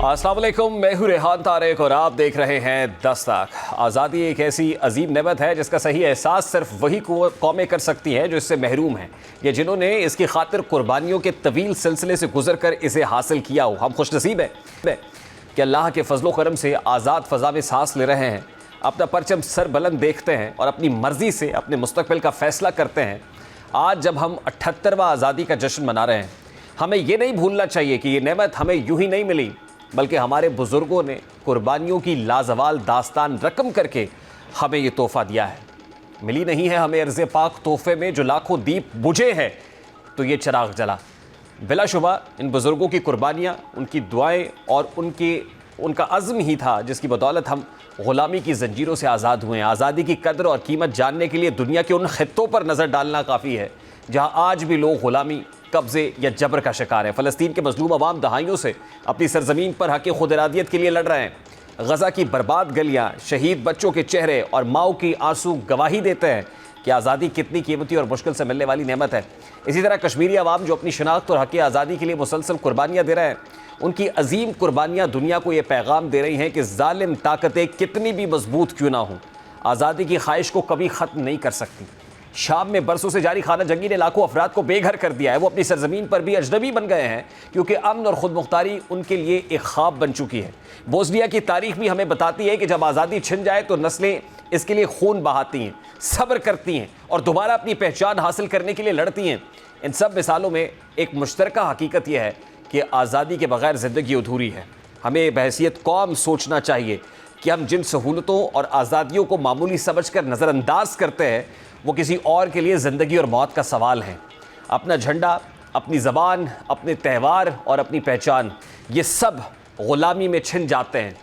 अस्सलाम वालेकुम, मैं हूं रेहान तारिक और आप देख रहे हैं दस्तक। आज़ादी एक ऐसी अजीम नेमत है जिसका सही एहसास सिर्फ वही कौमें कर सकती हैं जो इससे महरूम हैं, या जिन्होंने इसकी खातिर कुर्बानियों के तवील सिलसिले से गुजर कर इसे हासिल किया हो। हम खुशनसीब हैं कि अल्लाह के फजलो करम से आज़ाद फ़ज़ा में सांस ले रहे हैं, अपना परचम सर बुलंद देखते हैं और अपनी मर्ज़ी से अपने मुस्तक़बिल का फ़ैसला करते हैं। आज जब हम 78वां आज़ादी का जश्न मना रहे हैं, हमें ये नहीं भूलना चाहिए कि ये नेमत हमें यूं ही नहीं मिली, बल्कि हमारे बुज़ुर्गों ने कुर्बानियों की लाजवाल दास्तान रकम करके हमें ये तोहफ़ा दिया है। मिली नहीं है हमें अर्ज़ पाक तोहफ़े में जो लाखों दीप बुझे हैं तो ये चिराग जला। बिलाशुबा इन बुज़ुर्गों की कुर्बानियाँ, उनकी दुआएं और उनका अज़्म ही था जिसकी बदौलत हम ग़ुलामी की ज़ंजीरों से आज़ाद हुए हैं। आज़ादी की कदर और कीमत जानने के लिए दुनिया के उन ख़ित्तों पर नज़र डालना काफ़ी है जहाँ आज भी लोग ग़ुलामी, कब्ज़े या जबर का शिकार है। फ़लस्तीन के मज़लूम अवाम दहाइयों से अपनी सरज़मीन पर हक़ खुद इरादियत के लिए लड़ रहे हैं। गज़ा की बर्बाद गलियाँ, शहीद बच्चों के चेहरे और माओ की आंसू गवाही देते हैं कि आज़ादी कितनी कीमती और मुश्किल से मिलने वाली नेमत है। इसी तरह कश्मीरी अवाम जो अपनी शनाख्त और हक़ आज़ादी के लिए मुसलसल कुर्बानियाँ दे रहे हैं, उनकी अजीम कुर्बानियाँ दुनिया को ये पैगाम दे रही हैं कि ज़ालिम ताकतें कितनी भी मजबूत क्यों ना हों, आज़ादी की ख्वाहिश को कभी ख़त्म नहीं कर सकती। शाम में बरसों से जारी खाना जंगी ने लाखों अफराद को बेघर कर दिया है। वो अपनी सरजमीन पर भी अजनबी बन गए हैं क्योंकि अमन और ख़ुद मुख्तारी उनके लिए एक ख्वाब बन चुकी है। बोस्निया की तारीख भी हमें बताती है कि जब आज़ादी छिन जाए तो नस्लें इसके लिए खून बहाती हैं, सब्र करती हैं और दोबारा अपनी पहचान हासिल करने के लिए लड़ती हैं। इन सब मिसालों में एक मुश्तरका हकीकत यह है कि आज़ादी के बग़ैर ज़िंदगी अधूरी है। हमें बहैसियत कौम सोचना चाहिए कि हम जिन सहूलतों और आज़ादियों को मामूली समझकर नज़रअंदाज करते हैं वो किसी और के लिए ज़िंदगी और मौत का सवाल है। अपना झंडा, अपनी ज़बान, अपने त्यौहार और अपनी पहचान, ये सब ग़ुलामी में छिन जाते हैं।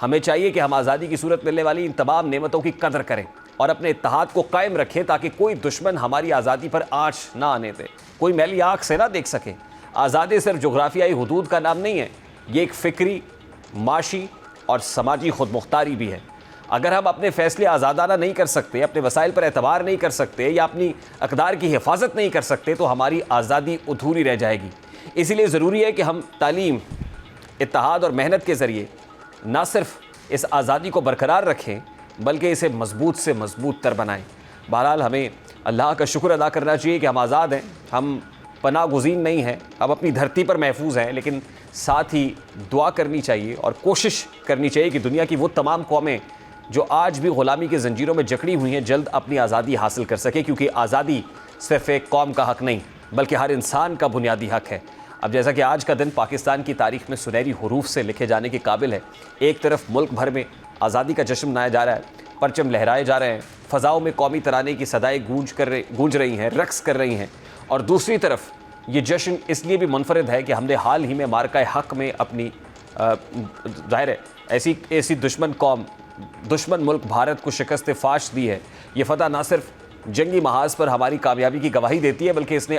हमें चाहिए कि हम आज़ादी की सूरत मिलने वाली इन तमाम नेमतों की कदर करें और अपने इत्तेहाद को कायम रखें ताकि कोई दुश्मन हमारी आज़ादी पर आँच ना आने दे, कोई मैली आँख से ना देख सके। आज़ादी सिर्फ जोग्राफियाई हुदूद का नाम नहीं है, ये एक फ़िक्री, माशी और समाजी खुद मुख्तारी भी है। अगर हम अपने फ़ैसले आज़ादाना नहीं कर सकते, अपने वसाइल पर एतबार नहीं कर सकते या अपनी अक़दार की हिफाजत नहीं कर सकते तो हमारी आज़ादी अधूरी रह जाएगी। इसीलिए ज़रूरी है कि हम तालीम, इत्तेहाद और मेहनत के ज़रिए ना सिर्फ इस आज़ादी को बरकरार रखें बल्कि इसे मज़बूत से मज़बूत तर बनाएँ। बहरहाल हमें अल्लाह का शुक्र अदा करना चाहिए कि हम आज़ाद हैं, हम पनाह गुज़ीन नहीं हैं, अब अपनी धरती पर महफूज हैं, लेकिन साथ ही दुआ करनी चाहिए और कोशिश करनी चाहिए कि दुनिया की वो तमाम कौमें जो आज भी ग़ुलामी के ज़ंजीरों में जकड़ी हुई हैं जल्द अपनी आज़ादी हासिल कर सके, क्योंकि आज़ादी सिर्फ़ एक कौम का हक़ नहीं बल्कि हर इंसान का बुनियादी हक़ है। अब जैसा कि आज का दिन पाकिस्तान की तारीख़ में सुनहरी हरूफ से लिखे जाने के काबिल है, एक तरफ मुल्क भर में आज़ादी का जश्न मनाया जा रहा है, परचम लहराए जा रहे हैं, फ़ज़ाओं में कौमी तराने की सदाएँ गूंज रही हैं, रक़्स कर रही हैं, और दूसरी तरफ ये जश्न इसलिए भी मुनफरद है कि हमने हाल ही में मार्का हक़ में अपनी ज़ाहिर है ऐसी दुश्मन मुल्क भारत को शिकस्त फाश दी है। ये फ़तह ना सिर्फ जंगी महाज पर हमारी कामयाबी की गवाही देती है बल्कि इसने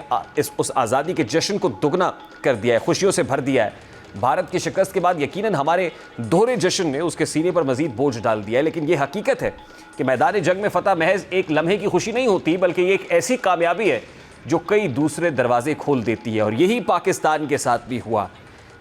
उस आज़ादी के जश्न को दुगना कर दिया है, खुशियों से भर दिया है। भारत की शिकस्त के बाद यकीनन हमारे दोहरे जश्न ने उसके सीने पर मज़ीद बोझ डाल दिया है, लेकिन ये हकीकत है कि मैदान जंग में फ़तह महज एक लम्हे की खुशी नहीं होती बल्कि ये एक ऐसी कामयाबी है जो कई दूसरे दरवाजे खोल देती है। और यही पाकिस्तान के साथ भी हुआ।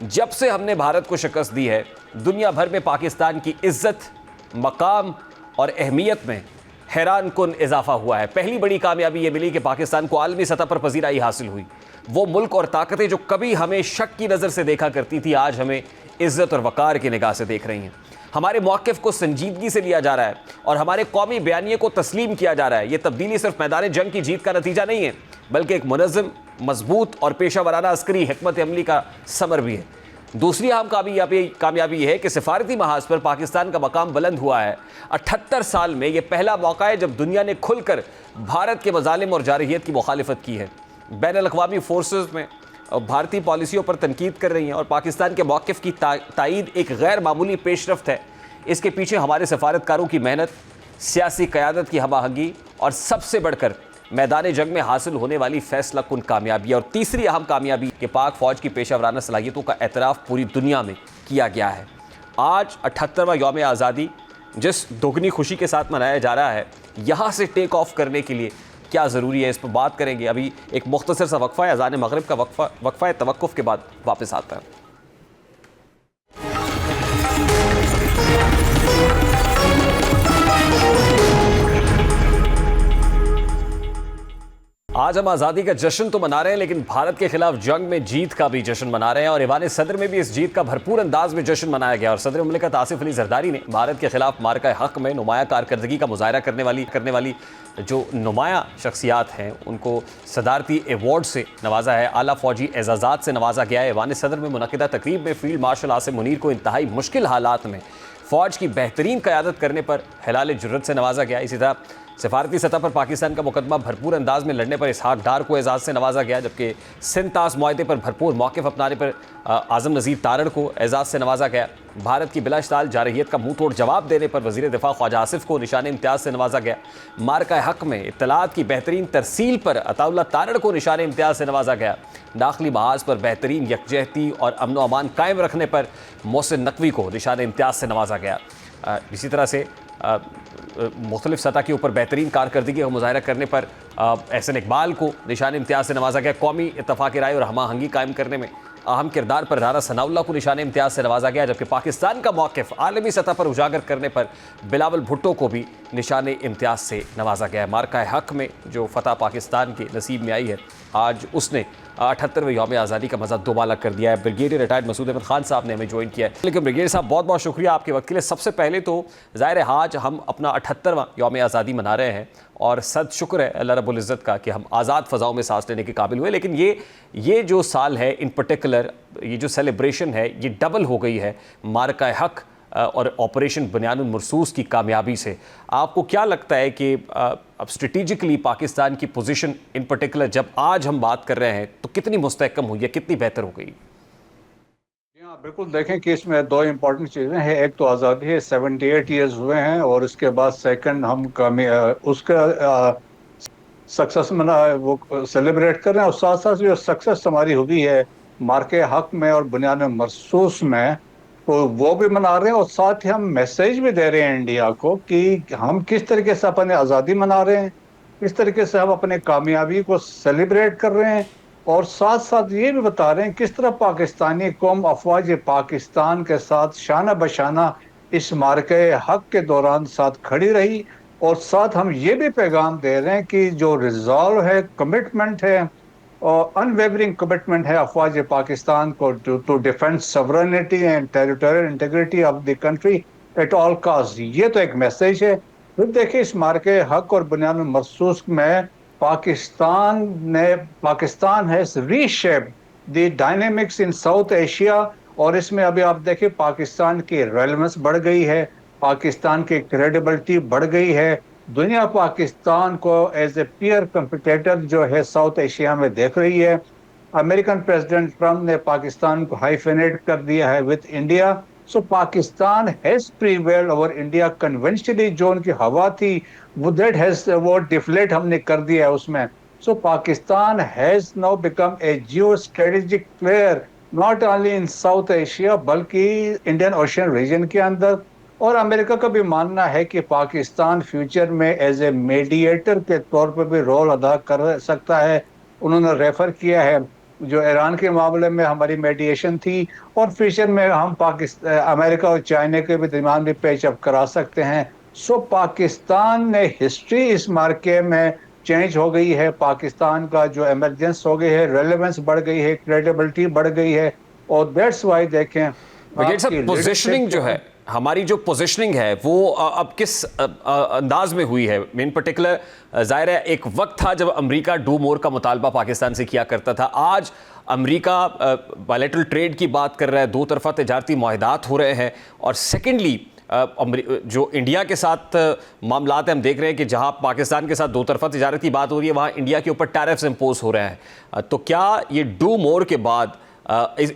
जब से हमने भारत को शिकस्त दी है, दुनिया भर में पाकिस्तान की इज़्ज़त, मकाम और अहमियत में हैरान कुन इजाफा हुआ है। पहली बड़ी कामयाबी ये मिली कि पाकिस्तान को आलमी सतह पर पजीराई हासिल हुई। वो मुल्क और ताकतें जो कभी हमें शक की नज़र से देखा करती थी, आज हमें इज़्ज़त और वक़ार की निगाह से देख रही हैं। हमारे मौक़िफ़ को संजीदगी से लिया जा रहा है और हमारे कौमी बयानिए को तस्लीम किया जा रहा है। ये तब्दीली सिर्फ मैदान जंग की जीत का नतीजा नहीं है बल्कि एक मुनज़्ज़म, मजबूत और पेशा वराना अस्करी हिकमत अमली का समर भी है। दूसरी अहम कामयाबी यह है कि सिफारती महाज पर पाकिस्तान का मकाम बुलंद हुआ है। 78 साल में यह पहला मौका है जब दुनिया ने खुलकर भारत के मज़ालिम और जारहियत की मुखालिफत की है। बैनुल-अक़वामी फोर्सेस में भारतीय पॉलिसियों पर तनकीद कर रही हैं और पाकिस्तान के मौक़िफ़ की तायीद एक गैर मामूली पेशरफ्त है। इसके पीछे हमारे सफारतकारों की मेहनत, सियासी क़यादत की हमआहंगी और सबसे बढ़कर मैदान जंग में हासिल होने वाली फ़ैसला कुन कामयाबी। और तीसरी अहम कामयाबी कि पाक फ़ौज की पेशा वराना सलाहियतों का एतराफ़ पूरी दुनिया में किया गया है। आज 78वां यौम आज़ादी जिस दोगुनी खुशी के साथ मनाया जा रहा है, यहाँ से टेक ऑफ करने के लिए क्या ज़रूरी है, इस पर बात करेंगे। अभी एक मुख्तसर सा वक्फ़ा है, अज़ान मग़रिब का वक्फ़ा तवक्कुफ़ के बाद वापस आता है। आज हम आज़ादी का जश्न तो मना रहे हैं, लेकिन भारत के खिलाफ जंग में जीत का भी जश्न मना रहे हैं और ईवान सदर में भी इस जीत का भरपूर अंदाज में जश्न मनाया गया। और सदर मुमलिकत आसिफ अली जरदारी ने भारत के खिलाफ मार्का हक में नुमाया कारकर्दगी का मुजाहरा करने वाली जो नुमाया शख्सियात हैं उनको सदारती एवॉर्ड से नवाजा है, आला फौजी एजाज़ात से नवाजा गया है। ईवान सदर में मुनक़िदा तकरीब में फील्ड मार्शल आसिम मुनीर को इंतहाई मुश्किल हालात में फ़ौज की बेहतरीन क़यादत करने पर हिलाल जुर्रत से नवाजा गया। इसी तरह सिफारती सतह पर पाकिस्तान का मुकदमा भरपूर अंदाज में लड़ने पर इसहाक डार को एजाज़ से नवाजा गया, जबकि सिंध तास मुआहदे पर भरपूर मौक़िफ़ अपनाने पर आज़म नज़ीर तारड़ को एजाज़ से नवाजा गया। भारत की बिलाश्ताल जारहियत का मुंह तोड़ जवाब देने पर वज़ीर दिफ़ा ख्वाजा आसिफ को निशान इम्तियाज़ से नवाजा गया। मार्का हक में इत्तलात की बेहतरीन तरसील पर अताउल्लाह तारड़ को निशान इम्तियाज़ से नवाजा गया। दाखिली महाज पर बेहतरीन यकजहती और अमन व अमान कायम रखने पर मोहसिन नकवी को निशान इम्तियाज़ से नवाजा गया। इसी तरह से मुख्तलिफ सतह के ऊपर बेहतरीन कारकर्दगी का मुजाहरा करने पर एहसन इकबाल को निशान इम्तियाज़ से नवाजा गया। कौमी इत्तफ़ाक़ राय और हमाहंगी कायम करने में अहम किरदार पर राना सनाउल्लाह को निशान इम्तियाज़ से नवाजा गया, जबकि पाकिस्तान का मौक़िफ़ आलमी सतह पर उजागर करने पर बिलावल भुट्टो को भी निशान इम्तियाज़ से नवाजा गया। मार्का हक में जो फ़तह पाकिस्तान के नसीब में आई है, आज उसने 78वें यौम आज़ादी का मज़ा दोबाला कर दिया है। ब्रिगेडियर रिटायर्ड मसूद अहमद खान साहब ने हमें ज्वाइन किया है। लेकिन ब्रिगेडियर साहब, बहुत बहुत शुक्रिया आपके वक्त के लिए। सबसे पहले तो ज़ाहिर है आज हम अपना 78वां यौम आज़ादी मना रहे हैं और सद शुक्र है अल्लाह रब्बुल इज़्ज़त का कि हम आज़ाद फ़ज़ाओं में सांस लेने के काबिल हुए। लेकिन ये जो साल है इन पर्टिकुलर, ये जो सेलिब्रेशन है, ये डबल हो गई है मार्का हक और ऑपरेशन बुनियानुल मरसूस की कामयाबी से। आपको क्या लगता है कि अब स्ट्रेटिजिकली पाकिस्तान की पोजीशन इन पर्टिकुलर जब आज हम बात कर रहे हैं तो कितनी मुस्तहकम हुई है, कितनी बेहतर हो गई? हाँ, बिल्कुल। देखें कि इसमें दो इम्पोर्टेंट चीज़ें हैं। एक तो आज़ादी है, 78 ईयर्स हुए हैं, और उसके बाद सेकंड हम उसका सक्सेस मना वो सेलिब्रेट कर रहे हैं, और साथ साथ जो सक्सेस हमारी हुई है मार्के हक में और बुनियाद मरसूस में, तो वो भी मना रहे हैं। और साथ ही हम मैसेज भी दे रहे हैं इंडिया को कि हम किस तरीके से अपने आज़ादी मना रहे हैं, किस तरीके से हम अपने कामयाबी को सेलिब्रेट कर रहे हैं, और साथ साथ ये भी बता रहे हैं किस तरह पाकिस्तानी कौम अफवाज पाकिस्तान के साथ शाना बशाना इस मार्के हक के दौरान साथ खड़ी रही। और साथ हम ये भी पैगाम दे रहे हैं कि जो रिजॉल्व है, कमिटमेंट है और अनवेवरिंग कमिटमेंट है अफवाज पाकिस्तान को to defend sovereignty and territorial integrity of the country at all cost. ये तो एक मैसेज है। फिर देखिए, इस मार्के हक और बुनियाद मरसूस में Pakistan has reshaped the dynamics in South Asia, और इसमें अभी आप देखिए पाकिस्तान की रेलेवेंस बढ़ गई है, पाकिस्तान की क्रेडिबिलिटी बढ़ गई है। दुनिया पाकिस्तान को एज ए पीयर कंपटीटर जो है साउथ एशिया में देख रही है। अमेरिकन प्रेसिडेंट ट्रंप ने पाकिस्तान को हाइफेनेट कर दिया है with India. So Pakistan has prevailed over India conventionally. जो उनकी हवा थी वो डिफ्लेट हमने कर दिया है उसमें। So Pakistan has now become a geo strategic player not only in South Asia बल्कि इंडियन ओशियन रीजन के अंदर। और अमेरिका का भी मानना है कि पाकिस्तान फ्यूचर में एज ए मीडिएटर के तौर पर भी रोल अदा कर सकता है। उन्होंने रेफर किया है जो ईरान के मामले में हमारी मेडिएशन थी, और फ्यूचर में हम अमेरिका और चाइना के भी दरमियान भी पेचअप करा सकते हैं। सो पाकिस्तान ने हिस्ट्री इस मार्के में चेंज हो गई है, पाकिस्तान का जो इमरजेंस हो गई है, रेलेवेंस बढ़ गई है, क्रेडिबिलिटी बढ़ गई है। और दैट्स वाई देखें पोजीशनिंग जो है, हमारी जो पोजीशनिंग है वो अब किस अंदाज में हुई है इन पर्टिकुलर? ज़ाहिर है एक वक्त था जब अमेरिका डू मोर का मुतालबा पाकिस्तान से किया करता था। आज अमेरिका बायलैटरल ट्रेड की बात कर रहा है, दो तरफा तिजारती मुआहदात हो रहे हैं, और सेकेंडली जो इंडिया के साथ मामलात हैं, हम देख रहे हैं कि जहां पाकिस्तान के साथ दो तरफा तिजारत की बात हो रही है वहां इंडिया के ऊपर टैरिफ्स इम्पोज हो रहे हैं। तो क्या ये डू मोर के बाद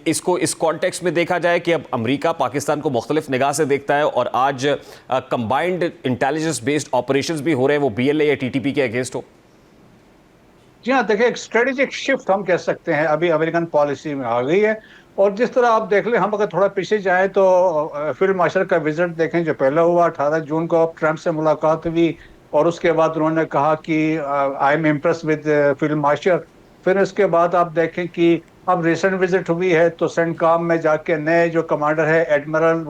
इसको इस कॉन्टेक्स्ट में देखा जाए कि अब अमेरिका पाकिस्तान को मुख्तलिफ निगाह से देखता है और आज कंबाइंड इंटेलिजेंस बेस्ड ऑपरेशंस भी हो रहे हैं, वो BLA या TTP के अगेंस्ट हो? जी हाँ, देखिए एक स्ट्रेटेजिक शिफ्ट हम कह सकते हैं अभी अमेरिकन पॉलिसी में आ गई है। और जिस तरह आप देख लें, हम अगर थोड़ा पीछे जाएं तो फील्ड मार्शल का विजिट देखें जो पहला हुआ 18 जून को, ट्रंप से मुलाकात हुई, और उसके बाद उन्होंने कहा कि I am impress with field marshal. फिर उसके बाद आप देखें कि अब रिसेंट विजिट हुई है तो सेंटकॉम में जाके नए जो कमांडर है एडमिरल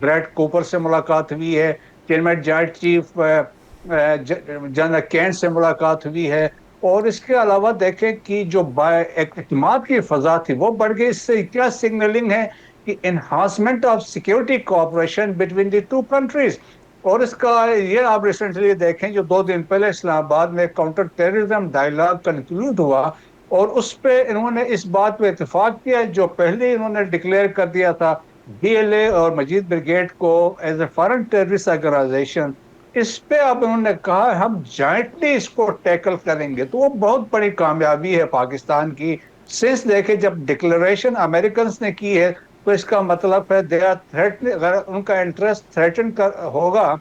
ब्रैड कूपर से मुलाकात हुई है, chairman joint chief general Caine से मुलाकात हुई है। और इसके अलावा देखें कि जो एतमाद की फजा थी वो बढ़ गई। इससे क्या सिग्नलिंग है कि enhancement of security cooperation between the two countries. और इसका ये आप रिसेंटली देखें, जो 2 दिन पहले इस्लामाबाद में काउंटर टेररिज्म डायलॉग कंक्लूड हुआ, और उस पे इन्होंने इस बात पे इत्तेफाक किया जो पहले इन्होंने डिक्लेयर कर दिया था, बीएलए और मजीद ब्रिगेड को as a foreign terrorist organization. इस पे अब उन्होंने कहा हम जॉइंटली इसको टैकल करेंगे, तो वो बहुत बड़ी कामयाबी है पाकिस्तान की। सिंस देखे जब डिक्लेरेशन अमेरिकन ने की है, तो इसका मतलब है दे आर थ्रेट, अगर उनका इंटरेस्ट थ्रेटन कर होगा,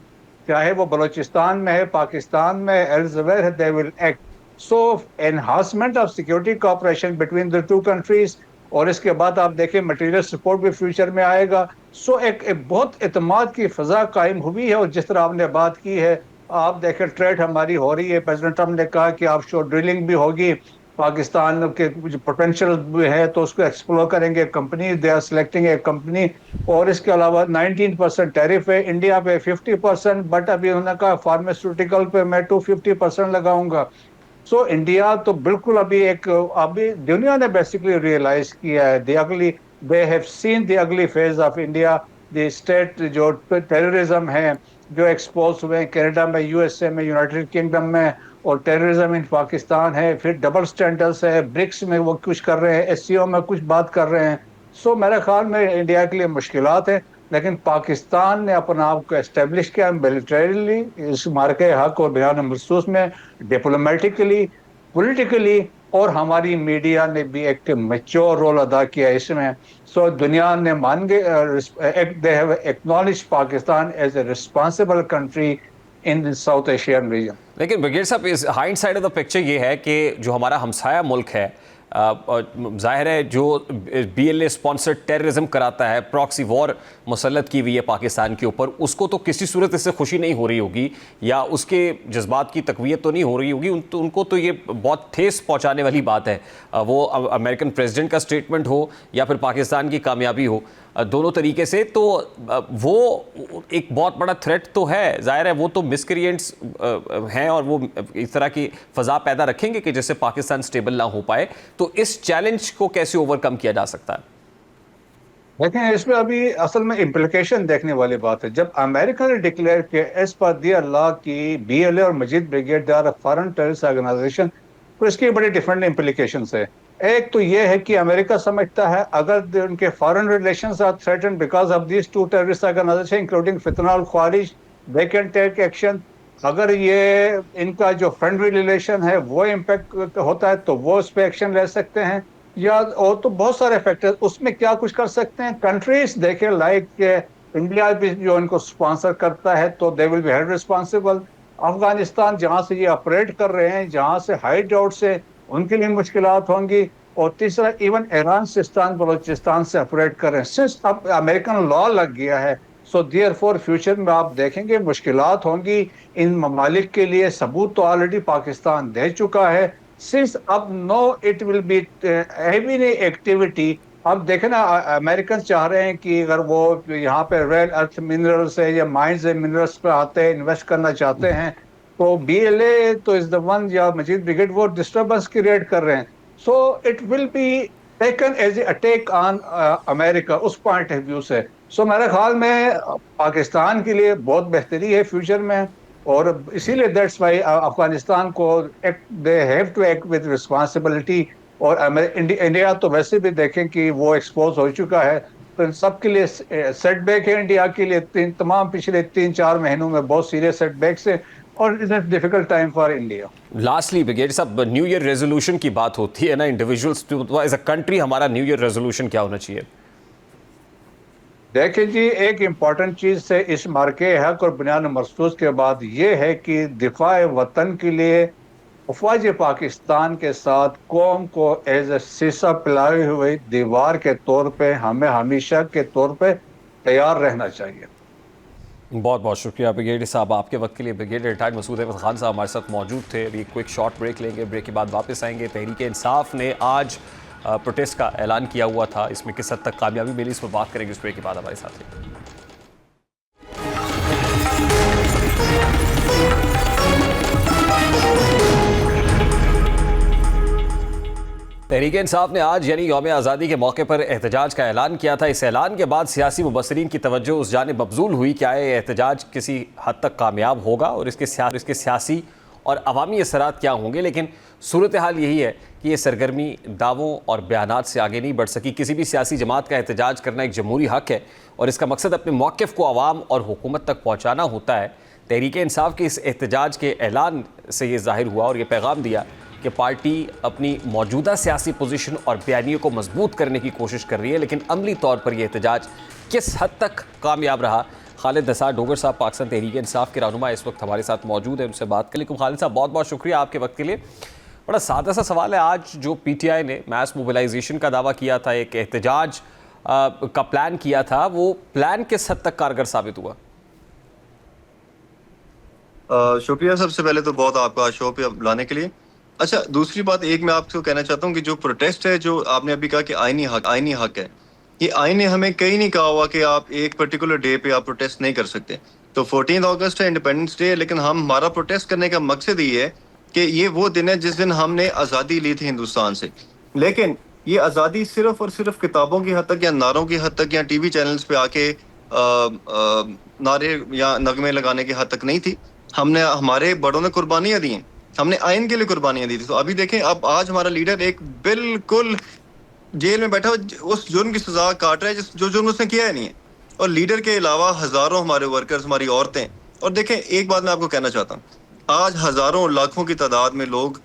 चाहे वो बलोचिस्तान में है, पाकिस्तान में, एल्सवेयर है, they will act. So enhancement of security cooperation between the two countries, और इसके बाद आप देखें मटेरियल सपोर्ट भी फ्यूचर में आएगा। सो एक बहुत एतमाद की फजा कायम हुई है। और जिस तरह आपने बात की है, आप देखें ट्रेड हमारी हो रही है। प्रेसिडेंट ट्रम्प ने कहा कि ऑफशोर ड्रिलिंग भी होगी, पाकिस्तान के जो पोटेंशियल है तो उसको एक्सप्लोर करेंगे company, they are selecting a company. और इसके अलावा 19% टैरिफ है, इंडिया पे 50%, बट अभी उन्होंने कहा फार्मास्यूटिकल पे मैं 250% लगाऊंगा। सो इंडिया तो बिल्कुल अभी दुनिया ने बेसिकली रियलाइज किया है, they have seen the ugly phase of India. The state जो टेररिज्म है जो एक्सपोज हुए हैं कनाडा में, यूएसए में, यूनाइटेड किंगडम में, और टेररिज्म इन पाकिस्तान है, फिर डबल स्टैंडर्ड्स है, ब्रिक्स में वो कुछ कर रहे हैं, एससीओ में कुछ बात कर रहे हैं। सो मेरे ख्याल में इंडिया के लिए मुश्किलात है, लेकिन पाकिस्तान ने अपना आप को एस्टेब्लिश किया मिलिटरीली इस मार्के हक और बयान महसूस में, डिप्लोमेटिकली, पॉलिटिकली, और हमारी मीडिया ने भी एक मैच्योर रोल अदा किया इसमें। सो दुनिया ने मान गए, they have acknowledge Pakistan as a responsible country in South Asian region. लेकिन ब्रिगेड साहब, इस hind side of the picture ये है कि जो हमारा हमसाया मुल्क है, जाहिर है जो बीएलए स्पॉन्सर्ड टेररिज्म कराता है, प्रॉक्सी वॉर मुसल्लत की हुई है पाकिस्तान के ऊपर, उसको तो किसी सूरत इससे खुशी नहीं हो रही होगी या उसके जज्बात की तकवीत तो नहीं हो रही होगी। उनको तो ये बहुत ठेस पहुंचाने वाली बात है, वो अमेरिकन प्रेसिडेंट का स्टेटमेंट हो या फिर पाकिस्तान की कामयाबी हो, दोनों तरीके से तो वो एक बहुत बड़ा थ्रेट तो है। जाहिर है वो तो मिसक्रिएंट्स हैं और वो इस तरह की फ़ज़ा पैदा रखेंगे कि जिससे पाकिस्तान स्टेबल ना हो पाए। तो इस चैलेंज को कैसे ओवरकम किया जा सकता है? देखें, इसमें अभी असल में इम्प्लीकेशन देखने वाली बात है। जब अमेरिका ने डिक्लेयर किया एज पर दियर लॉ की बीएलए और Majeed brigade are foreign terrorist organisation, तो इसकी बड़ी डिफरेंट इम्प्लीकेशन है। एक तो ये है कि अमेरिका समझता है अगर उनके foreign relations are threatened because of these two terrorist organisation including Fitna और Khawarij, they can take action. अगर ये इनका जो फ्रेंडली रिलेशन है वो इम्पैक्ट होता है तो वो उस पर एक्शन ले सकते हैं, या और तो बहुत सारे फैक्टर्स उसमें क्या कुछ कर सकते हैं। कंट्रीज देखें लाइक इंडिया भी जो इनको स्पॉन्सर करता है तो they will be held responsible. Afghanistan जहां से ये ऑपरेट कर रहे हैं, जहां से हाइड आउट से, उनके लिए मुश्किलात होंगी। और तीसरा, इवन ईरान, सिस्तान, बलोचिस्तान से ऑपरेट कर रहे हैं, सिंस अब अमेरिकन लॉ लग गया है। सो देयरफॉर फ्यूचर में आप देखेंगे मुश्किलात होंगी इन ममालिक के लिए। सबूत तो ऑलरेडी पाकिस्तान दे चुका है। सिंस अब now it will be heavy activity. अब देखें ना, अमेरिकन चाह रहे हैं कि अगर वो यहाँ पे रेयर अर्थ मिनरल्स है या माइंस मिनरल्स पे आते हैं, इन्वेस्ट करना चाहते हैं, तो बीएलए तो इज द वन, या मजीद ब्रिगेड वो डिस्टर्बेंस क्रिएट कर रहे हैं। So it will be taken as a attack on America उस पॉइंट ऑफ व्यू से। सो मेरे ख्याल में पाकिस्तान के लिए बहुत बेहतरी है फ्यूचर में, और इसीलिए दैट्स वाई अफगानिस्तान को they have to act with responsibility. और इंडिया तो वैसे भी देखें कि वो एक्सपोज हो चुका है, तो इन सब के लिए सेटबैक है इंडिया के लिए। तमाम पिछले 3-4 महीनों में बहुत सीरियस सेटबैक्स है और it's a difficult time for India. Lastly brigade साहब, न्यू ईयर रेजोल्यूशन की बात होती है ना इंडिविजुअल्स, तो एज अ कंट्री हमारा न्यू ईयर रेजोल्यूशन क्या होना चाहिए? देखिए जी, एक इम्पॉर्टेंट चीज से इस मार्के हक और बुनियाद मरसूस के बाद ये है कि दिफा वतन के लिए अफवाज पाकिस्तान के साथ कौम को एज ए शीशा पिलाई हुई दीवार के तौर पे हमें हमेशा के तौर पे तैयार रहना चाहिए। बहुत बहुत शुक्रिया ब्रिगेडियर साहब आपके वक्त के लिए। ब्रिगेडियर रिटायर्ड मसूद अहमद खान साहब हमारे साथ मौजूद थे। अभी क्विक शॉर्ट ब्रेक लेंगे, ब्रेक के बाद वापस आएंगे। तहरीक इंसाफ ने आज प्रोटेस्ट का ऐलान किया हुआ था, इसमें किस हद तक कामयाबी मिली इस पर बात करेंगे। इस ब्रेक के बाद हमारे साथ हैं। तहरीक इंसाफ ने आज यानी यौम आज़ादी के मौके पर एहतजाज का ऐलान किया था। इस ऐलान के बाद सियासी मुबस्सरीन की तवज्जो उस जानिब मबजूल हुई कि आए एहतजाज किसी हद तक कामयाब होगा और इसके सियासी और अवामी असरात क्या होंगे। लेकिन सूरत हाल यही है कि ये सरगर्मी दावों और बयानात से आगे नहीं बढ़ सकी। किसी भी सियासी जमात का एहतजाज करना एक जमहूरी हक़ है और इसका मकसद अपने मौक़िफ़ को आवाम और हुकूमत तक पहुँचाना होता है। तहरीक इंसाफ के इस एहतजाज के ऐलान से ये ज़ाहिर हुआ और ये पैगाम दिया कि पार्टी अपनी मौजूदा सियासी पोजीशन और बयानियों को मजबूत करने की कोशिश कर रही है। लेकिन अमली तौर पर यह एहतजाज किस हद तक कामयाब रहा। खालिद निसार डोगर साहब पाकिस्तान तहरीक इंसाफ के रहनुमा इस वक्त हमारे साथ मौजूद है, उनसे बात करें। खालिद साहब, बहुत बहुत शुक्रिया आपके वक्त के लिए। बड़ा सादा सा सवाल है, आज जो PTI ने मैस मोबिलाइजेशन का दावा किया था, एक एहतजाज का प्लान किया था, वो प्लान किस हद तक कारगर साबित हुआ? शुक्रिया सबसे पहले तो बहुत आपका शो पे बुलाने के लिए। अच्छा, दूसरी बात एक मैं आपको कहना चाहता हूँ कि जो प्रोटेस्ट है, जो आपने अभी कहा कि आईनी हक है, ये आईन ने हमें कहीं नहीं कहा हुआ कि आप एक पर्टिकुलर डे पे आप प्रोटेस्ट नहीं कर सकते। तो 14 अगस्त है, इंडिपेंडेंस डे है, लेकिन हमारा प्रोटेस्ट करने का मकसद ये है कि ये वो दिन है जिस दिन हमने आज़ादी ली थी हिंदुस्तान से। लेकिन ये आज़ादी सिर्फ और सिर्फ किताबों की हद तक या नारों की हद तक या TV चैनल्स पे आके नारे या नगमे लगाने की हद तक नहीं थी। हमने, हमारे बड़ों ने कुर्बानियां दी हैं, हमने आइन के लिए कुर्बानियां दी थी। तो अभी देखें, अब आज हमारा लीडर एक बिल्कुल जेल में बैठा उस जुर्म की सजा काट रहा है जो जुर्म उसने किया ही नहीं है। और लीडर के अलावा हजारों हमारे वर्कर्स, हमारी औरतें। और देखें, एक बात मैं आपको कहना चाहता हूँ, आज हजारों लाखों की तादाद में लोग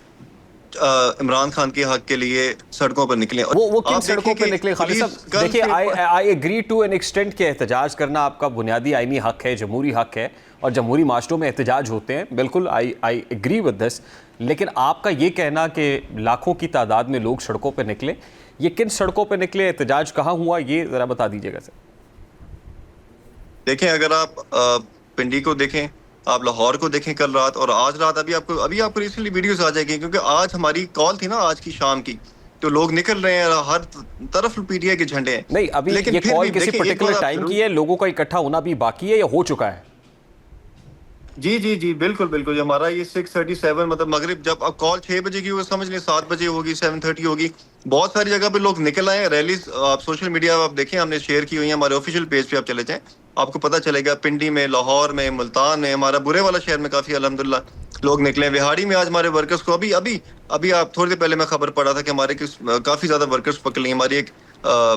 इमरान खान के हक के लिए सड़कों पर निकले। वो किन सड़कों पर निकले खालिद साहब? देखिए, I agree to an extent के एहतजाज करना आपका बुनियादी आईनी हक है, जमहूरी हक है, और जमहूरी माशरों में एहतजाज होते हैं, बिल्कुल आई एग्री विद दिस। लेकिन आपका ये कहना कि लाखों की तादाद में लोग सड़कों पर निकले, ये किन सड़कों पर निकले, एहतजाज कहाँ हुआ, ये ज़रा बता दीजिएगा सर। देखें, अगर आप पिंडी को देखें, आप लाहौर को देखें कल रात, और आज रात अभी आपको रिसेंटली वीडियोस आ जाएगी, क्योंकि आज हमारी कॉल थी ना आज की शाम की, तो लोग निकल रहे हैं, हर तरफ PTI के झंडे हैं। नहीं, अभी लेकिन ये कॉल किसी पर्टिकुलर टाइम की है, लोगों का इकट्ठा होना भी बाकी है या हो चुका है? जी, बिल्कुल। हमारा ये 6:37 मतलब मगरिब, जब अब कॉल 6 बजे की होगी, समझ लें 7 बजे होगी, 7:30 होगी। बहुत सारी जगह पे लोग निकल आए हैं। रैलीज आप सोशल मीडिया आप देखें, हमने शेयर की हुई है, हमारे ऑफिशियल पेज पे आप चले जाएं, आपको पता चलेगा। पिंडी में, लाहौर में, मुल्तान में, हमारा बुरे वाला शहर में काफी अल्हम्दुलिल्लाह लोग निकले। विहाड़ी में आज हमारे वर्कर्स को अभी आप थोड़ी देर पहले मैं खबर पढ़ा था कि हमारे काफी ज्यादा वर्कर्स पकड़ लिए, हमारी एक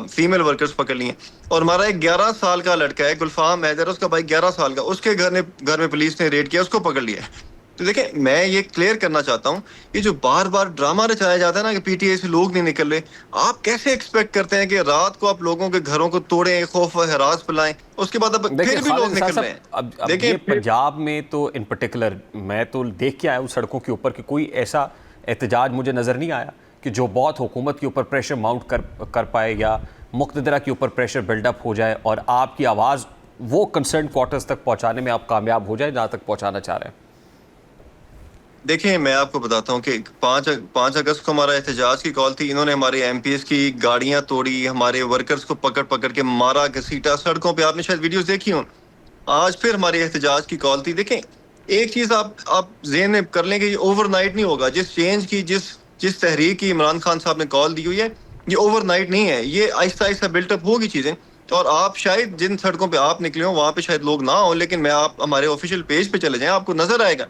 फीमेल वर्कर्स पकड़ लिए। और हमारा एक 11 साल का लड़का है, गुलफाम हैदर, उसका भाई 11 साल का, उसके घर में पुलिस ने रेड किया, उसको पकड़ लिया। तो देखें, मैं ये क्लियर करना चाहता हूँ, ये जो बार बार ड्रामा रचाया जाता है ना कि PTI से लोग नहीं निकल रहे, आप कैसे एक्सपेक्ट करते हैं कि रात को आप लोगों के घरों को तोड़ें, खौफ व हरास फैलाएं, उसके बाद अब फिर भी लोग निकल रहे हैं। अब देखिए, पंजाब में तो इन पर्टिकुलर मैं तो देख के आया हूँ सड़कों के ऊपर कि कोई ऐसा एहतजाज मुझे नज़र नहीं आया कि जो बहुत हुकूमत के ऊपर प्रेशर माउंट कर पाए या मुक़्तदरा के ऊपर प्रेशर बिल्डअप हो जाए और आपकी आवाज़ वो कंसर्न क्वार्टर्स तक पहुँचाने में आप कामयाब हो जाए जहाँ तक पहुँचाना चाह रहे हैं। देखिए, मैं आपको बताता हूँ कि 5 अगस्त को हमारा एहतजाज की कॉल थी। इन्होंने हमारे MPs की गाड़ियां तोड़ी, हमारे वर्कर्स को पकड़ के मारा, घसीटा सड़कों पे, आपने शायद वीडियोस देखी हो। आज फिर हमारे एहतजाज की कॉल थी। देखें, एक चीज आप ज़हन में कर लें कि ये ओवरनाइट नहीं होगा। जिस चेंज की, जिस तहरीक की इमरान खान साहब ने कॉल दी हुई है, ये ओवरनाइट नहीं है, ये आहिस्ता आहिस्ता बिल्टअप होगी चीजें। और आप शायद जिन सड़कों पे आप निकले हो वहां पे शायद लोग ना हो, लेकिन आप हमारे ऑफिशियल पेज पे चले जाएं, आपको नजर आएगा।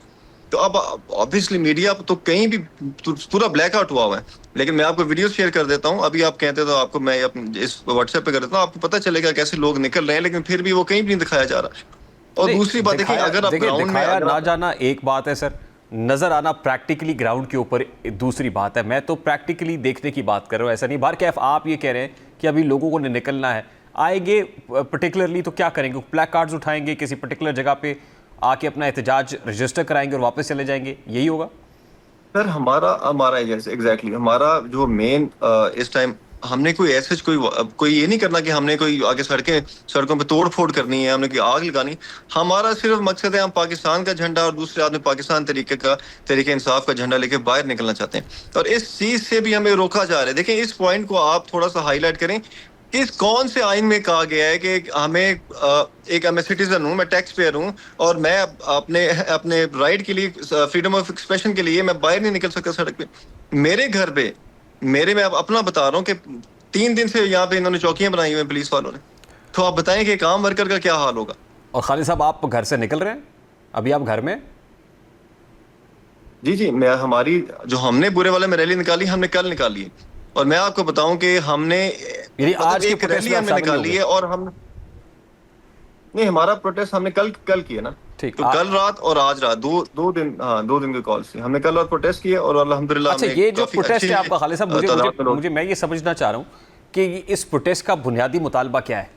तो अब ऑब्वियसली मीडिया तो कहीं भी पूरा ब्लैकआउट हुआ है, लेकिन मैं आपको वीडियो शेयर कर देता हूँ। अभी आप कहते तो आपको मैं इस WhatsApp पे कर देता हूँ, आपको पता चलेगा कैसे लोग निकल रहे हैं, लेकिन फिर भी वो कहीं भी नहीं दिखाया जा रहा। और दूसरी बात देखिए, अगर आप ग्राउंड में ना जाना एक बात है सर, नजर आना प्रैक्टिकली ग्राउंड के ऊपर दूसरी बात है। मैं तो प्रैक्टिकली देखने की बात कर रहा हूँ, ऐसा नहीं। बार कैफ आप ये कह रहे हैं कि अभी लोगों को निकलना है, आएंगे पर्टिकुलरली तो क्या करेंगे? प्लैक कार्ड्स उठाएंगे, किसी पर्टिकुलर जगह पे आके अपना एहतजाज रजिस्टर कराएंगे और वापस चले जाएंगे, यही होगा? सर, हमारा एग्जैक्टली हमारा जो मेन इस टाइम हमने कोई ऐसे कोई ये नहीं करना कि हमने कोई आगे सड़कों पे तोड़ फोड़ करनी है, हमने कोई आग लगानी। हमारा सिर्फ मकसद है, हम पाकिस्तान का झंडा और दूसरे आदमी पाकिस्तान तरीके इंसाफ का झंडा लेके बाहर निकलना चाहते हैं, और इस चीज से भी हमें रोका जा रहा है। देखें, इस पॉइंट को आप थोड़ा सा हाईलाइट करें। कौन से आइन में कहा गया है कि मैं सिटीजन हूं, मैं टैक्स पेयर हूं, और मैं अपने राइट के लिए, फ्रीडम ऑफ एक्सप्रेशन के लिए मैं बाहर नहीं निकल सकता सड़क पे? मेरे मैं अपना बता रहा हूँ कि 3 दिन से यहाँ पे इन्होंने चौकियां बनाई हुई हैं पुलिस वालों ने। तो आप बताएं कि एक आम वर्कर का क्या हाल होगा। और खालिद साहब, आप घर से निकल रहे हैं? अभी आप घर में? जी, मैं हमारी जो हमने बुरे वाले में रैली निकाली, हमने कल निकाली है। और मैं आपको बताऊं कि हमने यानी आज के एक प्रोटेस्ट रैली में आप हमने शामिल नहीं निकाली है और हम नहीं, हमारा प्रोटेस्ट हमने कल किया ना। ठीक। तो कल रात और आज रात दो दिन, हाँ 2 दिन के कॉल से हमने कल रात प्रोटेस्ट किए और अल्हम्दुलिल्लाह अच्छा, हमने ये जो काफी प्रोटेस्ट है अच्छी आपका खालिद साहब, तादाद में लोग- मुझे मैं ये समझना चाह रहा हूँ कि इस प्रोटेस्ट का बुनियादी मुतालबा क्या है?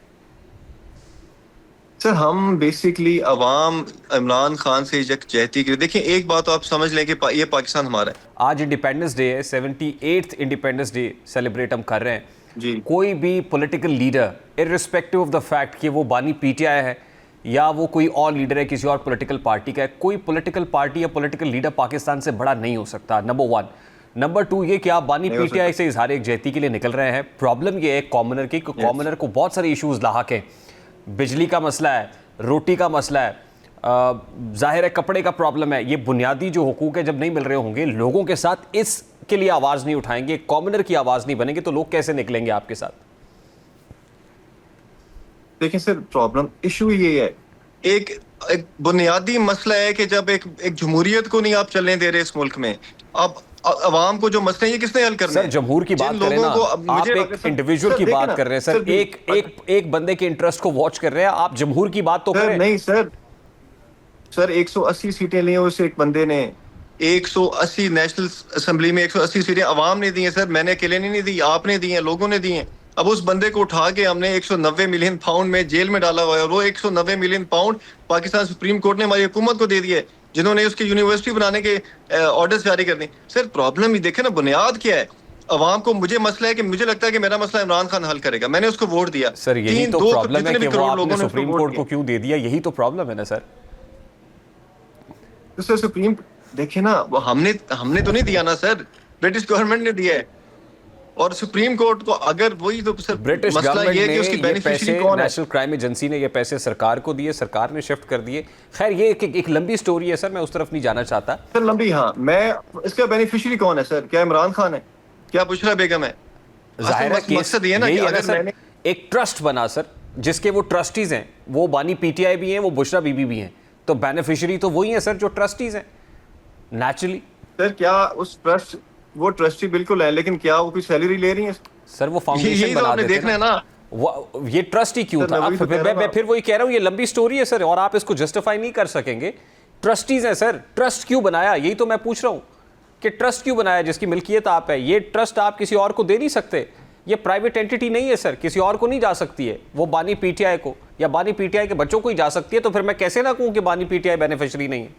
सर हम बेसिकली अवाम इमरान खान से यकजहती की, देखिए एक बात तो आप समझ लें कि ये पाकिस्तान हमारा है। आज इंडिपेंडेंस डे है, 78th इंडिपेंडेंस डे सेलिब्रेट हम कर रहे हैं। जी। कोई भी political leader, irrespective of the fact कि वो बानी पीटीआई है या वो कोई और लीडर है किसी और पॉलिटिकल पार्टी का है, कोई पॉलिटिकल पार्टी या पॉलिटिकल लीडर पाकिस्तान से बड़ा नहीं हो सकता, नंबर 1। नंबर 2 ये कि आप बानी पीटीआई से इजहार यकजहती के लिए निकल रहे हैं। प्रॉब्लम ये है कॉमनर की, कॉमनर को बहुत सारे इश्यूज लाहक हैं। बिजली का मसला है, रोटी का मसला है, जाहिर है कपड़े का प्रॉब्लम है। ये बुनियादी जो हुकूक है जब नहीं मिल रहे होंगे, लोगों के साथ इसके लिए आवाज़ नहीं उठाएंगे, कॉमनर की आवाज़ नहीं बनेंगे, तो लोग कैसे निकलेंगे आपके साथ? देखिए सर, प्रॉब्लम इशू ये है, एक बुनियादी मसला है कि जब एक जमहूरियत को नहीं आप चलने दे रहे इस मुल्क में, अब अवाम को जो मसले हैं ये किसने हल करने सर हैं? जमहूर की बात करें ना, आप एक इंडिविजुअल की बात कर रहे हैं सर, एक बंदे के इंटरेस्ट को वॉच कर रहे हैं, आप जमहूर की बात तो करें। नहीं सर 180 सीटें ली उस एक बंदे ने, 180 नेशनल असेंबली में 180 सीटें अवाम ने दी हैं सर, मैंने अकेले नहीं दी, आपने दी हैं, लोगों ने दी हैं। अब उस बंदे को उठा के हमने 190 मिलियन पाउंड में जेल में डाला हुआ है और वो 190 million pound Pakistan supreme court ने हमारी हुकूमत को दे दिया है, जिन्होंने उसकी यूनिवर्सिटी बनाने के ऑर्डर्स जारी कर दी। सर प्रॉब्लम ही देखे ना, बुनियाद क्या है? अवाम को, मुझे मसला है कि मुझे लगता है कि मेरा मसला इमरान खान हल करेगा, मैंने उसको वोट दिया। सर यही तो प्रॉब्लम है कि वो आपने सुप्रीम कोर्ट को क्यों दे दिया, यही तो प्रॉब्लम है ना सर। तो सर सुप्रीम, देखिए ना, वो हमने तो नहीं दिया ना सर, ब्रिटिश गवर्नमेंट ने दिया है। और सुप्रीम कोर्ट को अगर वही तो सर ब्रिटिश मसला गवर्नमेंट ये है ने कि उसकी ये बेनिफिशियरी पैसे, कौन है? नेशनल क्राइम एजेंसी ने ये पैसे सरकार को दिए, सरकार ने शिफ्ट कर दिए। खैर ये एक लंबी स्टोरी है सर, मैं उस तरफ नहीं जाना चाहता। सर लंबी, हाँ, मैं इसका बेनिफिशियरी कौन है सर? क्या इमरान खान है? क्या बुशरा बेगम है? जाहिर है केस मकसद ये ना कि अगर मैंने एक ट्रस्ट बना सर, जिसके वो ट्रस्टीज हैं, वो बानी पीटीआई भी हैं, वो बुशरा बीबी भी हैं, तो बेनिफिशियरी तो वही है सर जो ट्रस्टीज हैं नेचुरली। सर क्या उस ट्रस्ट, वो ट्रस्टी बिल्कुल है, लेकिन क्या वो कोई सैलरी ले रही है? सर वो फाउंडेशन तो बना आपने देते देखना है ना, ये ट्रस्ट ही क्यों था? मैं फिर वही कह रहा हूँ, ये लंबी स्टोरी है सर और आप इसको जस्टिफाई नहीं कर सकेंगे। ट्रस्टीज हैं सर, ट्रस्ट क्यों बनाया, यही तो मैं पूछ रहा हूँ कि ट्रस्ट क्यों बनाया जिसकी मिल्कियत आप है? ये ट्रस्ट आप किसी और को दे नहीं सकते, ये प्राइवेट एंटिटी नहीं है सर, किसी और को नहीं जा सकती है, वो बानी पीटीआई को या बानी पीटीआई के बच्चों को ही जा सकती है। तो फिर मैं कैसे ना कहूँ कि बानी पीटीआई बेनिफिशियरी नहीं है?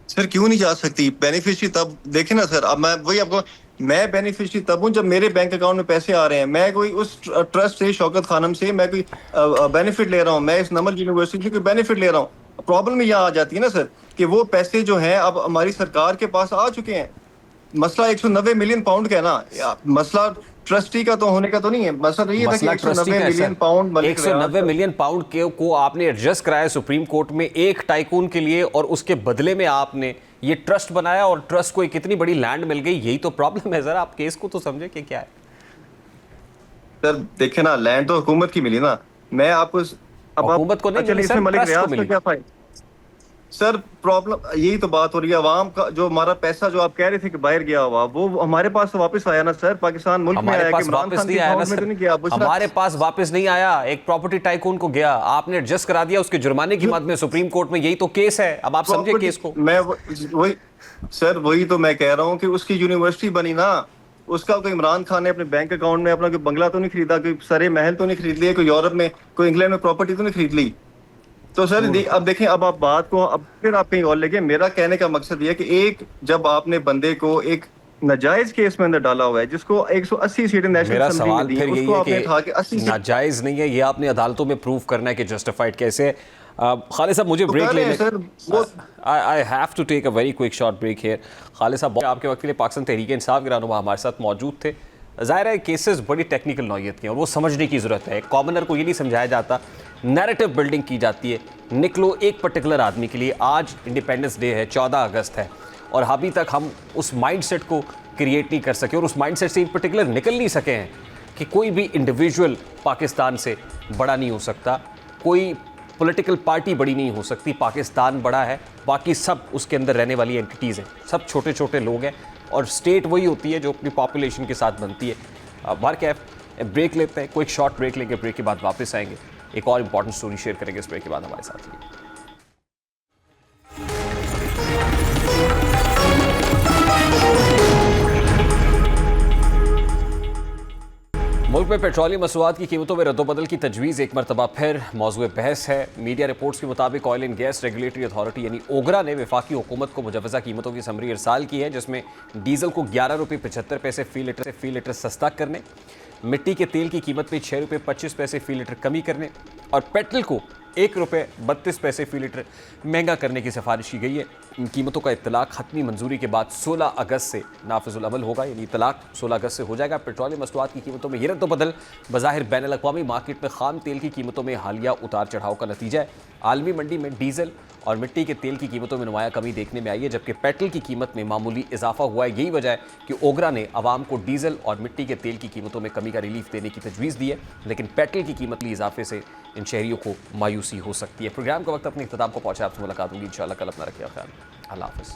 सर क्यों नहीं जा सकती बेनिफिशियरी? तब देखे ना सर, अब मैं वही आपको, मैं बेनिफिशियरी तब हूँ जब मेरे बैंक अकाउंट में पैसे आ रहे हैं, मैं कोई उस ट्रस्ट से, शौकत खानम से मैं कोई बेनिफिट ले रहा हूँ, मैं इस नमल यूनिवर्सिटी से कोई बेनिफिट ले रहा हूँ। प्रॉब्लम यहाँ आ जाती है ना सर कि वो पैसे जो हैं अब हमारी सरकार के पास आ चुके हैं। मसला 190 मिलियन पाउंड का है ना, मसला ट्रस्टी का तो होने का तो नहीं है, मसला तो ये था कि 190 मिलियन पाउंड, 190 मिलियन पाउंड को आपने एडजस्ट कराया सुप्रीम कोर्ट में एक टाइकून के लिए, और उसके बदले में आपने ये ट्रस्ट बनाया और ट्रस्ट को कितनी बड़ी लैंड मिल गई। यही तो प्रॉब्लम है सर, आप केस को तो समझे कि क्या है। सर देखे ना, लैंड तो हुकूमत की मिली ना, मैं आपको हुकूमत को नहीं मिली सर, ट्रस्ट को मिली। क्या फायदा सर? प्रॉब्लम यही तो बात हो रही है, अवाम का जो हमारा पैसा जो आप कह रहे थे कि बाहर गया हुआ, वो हमारे पास तो वापस आया ना सर, पाकिस्तान मुल्क में आया कि इमरान खान के अकाउंट में तो नहीं गया। हमारे पास वापस नहीं आया, एक प्रॉपर्टी टाइकून को गया, आपने एडजस्ट करा दिया उसके जुर्माने की मद में सुप्रीम कोर्ट में। यही तो केस है, अब आप समझे केस को। मैं वही सर, वही तो मैं कह रहा हूँ कि उसकी यूनिवर्सिटी बनी ना, उसका कोई इमरान खान ने अपने बैंक अकाउंट में अपना कोई बंगला तो नहीं खरीदा, कोई सारे महल तो नहीं खरीद लिए, कोई यूरोप में, कोई इंग्लैंड में प्रॉपर्टी तो नहीं खरीद ली। तो सर अब देखें, अब आप बात को अब फिर आप कहीं और लेके, मेरा कहने का मकसद ये है कि एक जब आपने बंदे को एक नाजायज केस में अंदर डाला हुआ है जिसको 180 सीटें नेशनल असेंबली में दी, उसको आपने उठा के 80 नाजायज नहीं है, ये आपने अदालतों में प्रूव करना है कि जस्टिफाइड कैसे है। खालिद साहब मुझे ब्रेक लेने, I have to take a very quick short break here. Khalid साहब आपके वक्त के लिए पाकिस्तान तहरीक इंसाफ के रहनुमा हमारे साथ मौजूद थे। ज़ाहिर है केसेस बड़ी टेक्निकल नौइयत के हैं और वो समझने की ज़रूरत है। कॉमनर को ये नहीं समझाया जाता, नैरेटिव बिल्डिंग की जाती है। निकलो एक पर्टिकुलर आदमी के लिए, आज इंडिपेंडेंस डे है, 14 अगस्त है, और अभी तक हम उस माइंडसेट को क्रिएट नहीं कर सके और उस माइंडसेट से इन पर्टिकुलर निकल नहीं सके हैं कि कोई भी इंडिविजुअल पाकिस्तान से बड़ा नहीं हो सकता, कोई पॉलिटिकल पार्टी बड़ी नहीं हो सकती, पाकिस्तान बड़ा है, बाकी सब उसके अंदर रहने वाली एंटिटीज़ हैं, सब छोटे छोटे लोग हैं और स्टेट वही होती है जो अपनी पॉपुलेशन के साथ बनती है। बाहर क्या है, ब्रेक लेते हैं, कोई शॉर्ट ब्रेक लेंगे, ब्रेक के बाद वापस आएंगे, एक और इंपॉर्टेंट स्टोरी शेयर करेंगे इस ब्रेक के बाद हमारे साथ। मुल्क में पेट्रोलियम मसनूआत की कीमतों में रद्दोबदल की तजवीज़ एक मरतबा फिर मौजूद बहस है। मीडिया रिपोर्ट्स के मुताबिक oil and gas regulatory authority यानी ओगरा ने वफाकी हुकूमत को मुजवज़ा कीमतों की समरी इरसाल की है, जिसमें डीजल को 11 रुपये 75 पैसे फी लीटर सस्ता करने, मिट्टी के तेल की कीमत में 6 रुपये 25 पैसे फी लीटर कमी करने और पेट्रोल को 1 रुपये 32 पैसे फी लीटर महंगा करने की सिफारिश की गई है। इन कीमतों का इत्तलाक हतमी मंजूरी के बाद 16 अगस्त से नाफिजुल अमल होगा, यानी इत्तलाक 16 अगस्त से हो जाएगा। पेट्रोलियम मसनूआत की कीमतों में ये रद्दोबदल बज़ाहिर बैनुल अक़वामी मार्केट में खाम तेल की कीमतों में हालिया उतार चढ़ाव का नतीजा है। आलमी मंडी में डीजल और मिट्टी के तेल की कीमतों में नुमाया कमी देखने में आई है, जबकि पेट्रोल की कीमत में मामूली इजाफा हुआ है। यही वजह है कि ओगरा ने आवाम को डीजल और मिट्टी के तेल की कीमतों में कमी का रिलीफ देने की तजवीज़ दी है, लेकिन पेट्रोल की कीमत में इजाफे से इन शहरियों को मायूसी हो सकती है। प्रोग्राम का वक्त अपने इख्तिताम को पहुंचा, आपसे मुलाकात होगी इंशाअल्लाह कल। अपना रखिए ख्याल, अल्लाह हाफ़िज़।